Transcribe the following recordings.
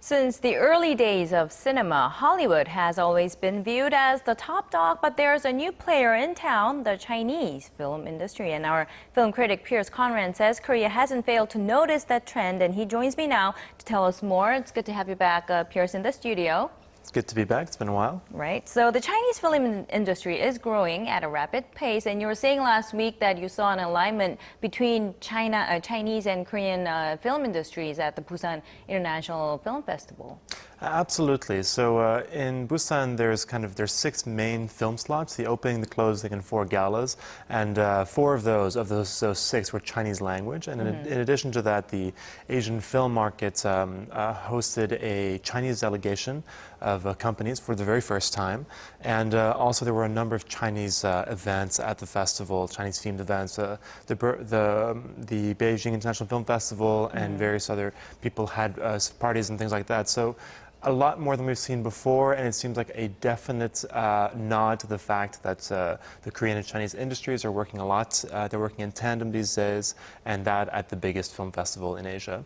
Since the early days of cinema, Hollywood has always been viewed as the top dog, but there's a new player in town, the Chinese film industry. And our film critic Pierce Conran says Korea hasn't failed to notice that trend, and he joins me now to tell us more. It's good to have you back, Pierce, in the studio. It's good to be back. It's been a while. Right. So the Chinese film industry is growing at a rapid pace, and you were saying last week that you saw an alignment between Chinese and Korean film industries at the Busan International Film Festival. Absolutely. So in Busan, there's six main film slots: the opening, the closing, and four galas. And four of those six were Chinese language. And in addition to that, the Asian film market hosted a Chinese delegation of companies for the very first time. And also there were a number of Chinese events at the festival, Chinese themed events. The Beijing International Film Festival and various other people had parties and things like that. So a lot more than we've seen before, and it seems like a definite nod to the fact that the Korean and Chinese industries are working a lot. They're working in tandem these days, and that at the biggest film festival in Asia.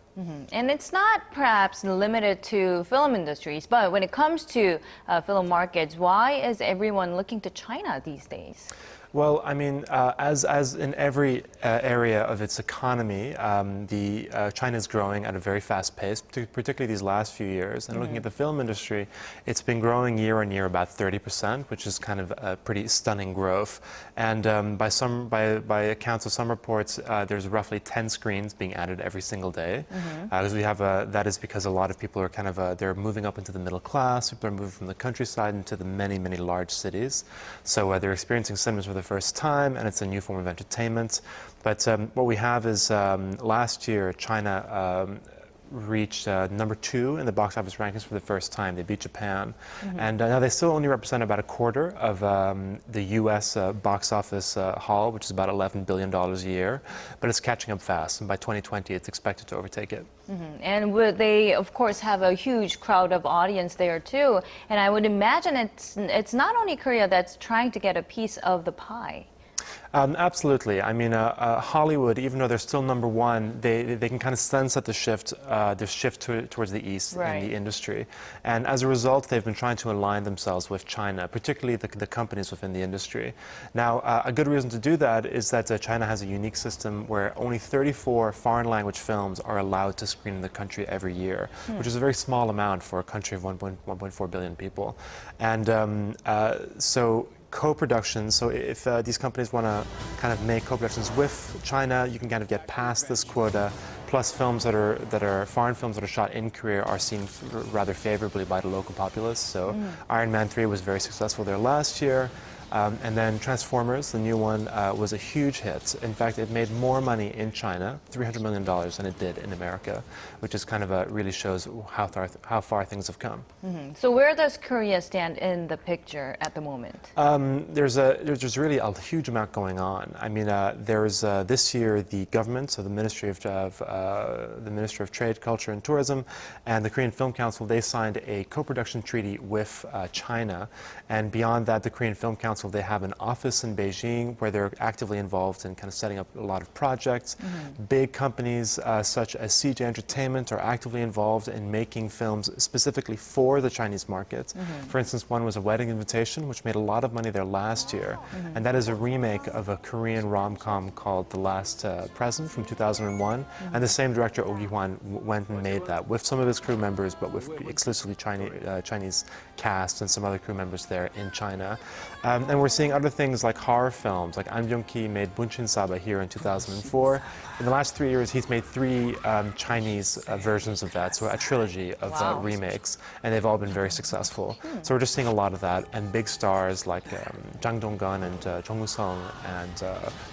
And it's not perhaps limited to film industries, but when it comes to film markets, why is everyone looking to China these days? Well, I mean, as in every area of its economy, China is growing at a very fast pace, particularly these last few years. And looking at the film industry, it's been growing year on year about 30%, which is kind of a pretty stunning growth. And by accounts of some reports, there's roughly 10 screens being added every single day. Because we have that is because a lot of people are they're moving up into the middle class. People are moving from the countryside into the many, many large cities. So they're experiencing cinemas for the first time, and it's a new form of entertainment. But what we have is last year, China reached number 2 in the box office rankings for the first time. They beat Japan. And now they still only represent about a quarter of the U.S. Box office haul, which is about $11 billion a year. But it's catching up fast, and by 2020, it's expected to overtake it. And they, of course, have a huge crowd of audience there, too. And I would imagine it's not only Korea that's trying to get a piece of the pie. Absolutely. I mean, Hollywood, even though they're still number 1, they can kind of sense that the shift towards the east in the industry. And as a result, they've been trying to align themselves with China, particularly the companies within the industry. Now, a good reason to do that is that China has a unique system where only 34 foreign language films are allowed to screen in the country every year, which is a very small amount for a country of 1.4 billion people. And so co-productions, so if these companies want to kind of make co-productions with China, you can kind of get past this quota. Plus, films that are foreign films that are shot in Korea are seen rather favorably by the local populace. So Iron Man 3 was very successful there last year. And then Transformers, the new one, was a huge hit. In fact, it made more money in China, $300 million, than it did in America, which is kind of really shows how far things have come. So where does Korea stand in the picture at the moment? There's really a huge amount going on. I mean, there's this year the government, so the Ministry of Trade, Culture and Tourism, and the Korean Film Council, they signed a co-production treaty with China. And beyond that, the Korean Film Council, they have an office in Beijing where they're actively involved in kind of setting up a lot of projects. Big companies such as CJ Entertainment are actively involved in making films specifically for the Chinese market. For instance, one was A Wedding Invitation, which made a lot of money there last year. And that is a remake of a Korean rom-com called The Last Present from 2001. And the same director, Oh Gi-hwan, went and made that with some of his crew members, but with exclusively Chinese cast and some other crew members there in China. And we're seeing other things like horror films, like An Byung-ki made Bunchin Saba here in 2004. In the last 3 years, he's made 3 Chinese versions of that, so a trilogy of remakes, and they've all been very successful. So we're just seeing a lot of that, and big stars like Jang Dong-gun and Jung Woo-sung and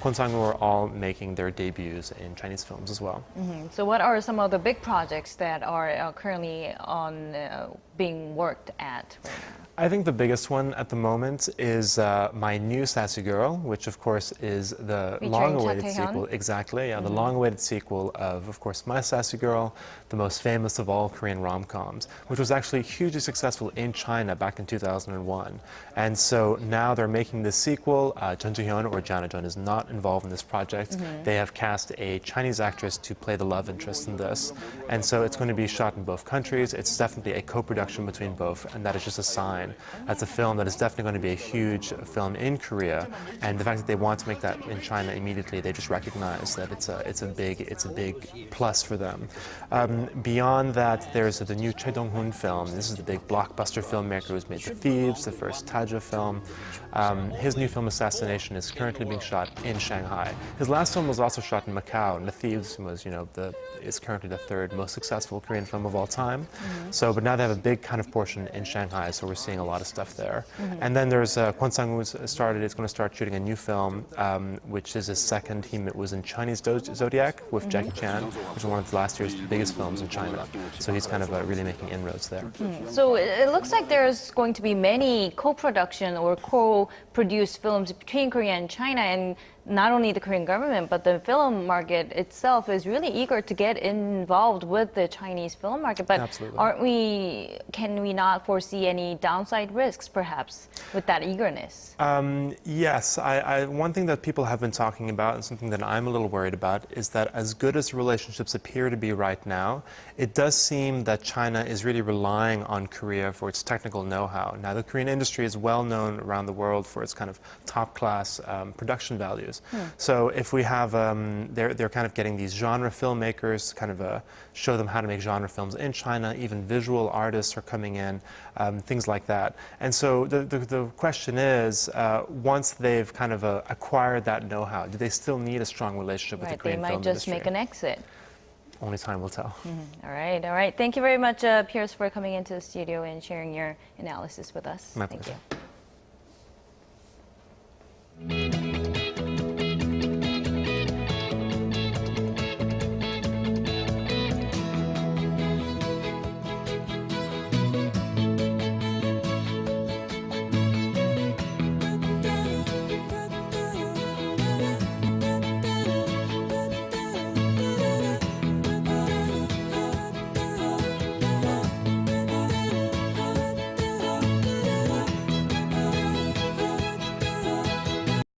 Kwon Sang-woo are all making their debuts in Chinese films as well. So what are some of the big projects that are currently being worked at right now? I think the biggest one at the moment is My New Sassy Girl, which of course is the Featuring long-awaited Cha Tae-hyun. sequel. Exactly, yeah, the long-awaited sequel of course, My Sassy Girl, the most famous of all Korean rom-coms, which was actually hugely successful in China back in 2001. And so now they're making this sequel. Jun Ji-hyun or Jana Jun is not involved in this project. They have cast a Chinese actress to play the love interest in this. And so it's going to be shot in both countries. It's definitely a co-production between both, and that is just a sign. That's a film that is definitely going to be a huge film in Korea. And the fact that they want to make that in China immediately, they just recognize that it's a big plus for them. Beyond that, there's the new Choi Dong-hoon film. This is the big blockbuster filmmaker who's made The Thieves, the first Taja film. His new film Assassination is currently being shot in Shanghai. His last film was also shot in Macau, and The Thieves was, is currently the third most successful Korean film of all time. So, but now they have a big kind of portion in Shanghai, so we're seeing a lot of stuff there. And then there's Kwon Sang-woo's started. It's going to start shooting a new film, which is his second. He was in Chinese Zodiac with Jackie Chan, which was one of last year's biggest films in China. So he's kind of really making inroads there. So it looks like there's going to be many co-production or co-produced films between Korea and China, and not only the Korean government, but the film market itself is really eager to get involved with the Chinese film market. But Absolutely. can we not foresee any downside risks, perhaps, with that eagerness? Yes. One thing that people have been talking about, and something that I'm a little worried about, is that as good as relationships appear to be right now, it does seem that China is really relying on Korea for its technical know-how. Now, the Korean industry is well known around the world for its kind of top-class production values. So if we have, they're kind of getting these genre filmmakers, kind of show them how to make genre films in China. Even visual artists are coming in, things like that. And so the question is, once they've kind of acquired that know-how, do they still need a strong relationship with the Korean film industry? They might just make an exit. Only time will tell. All right. Thank you very much, Pierce, for coming into the studio and sharing your analysis with us. My pleasure. Thank you.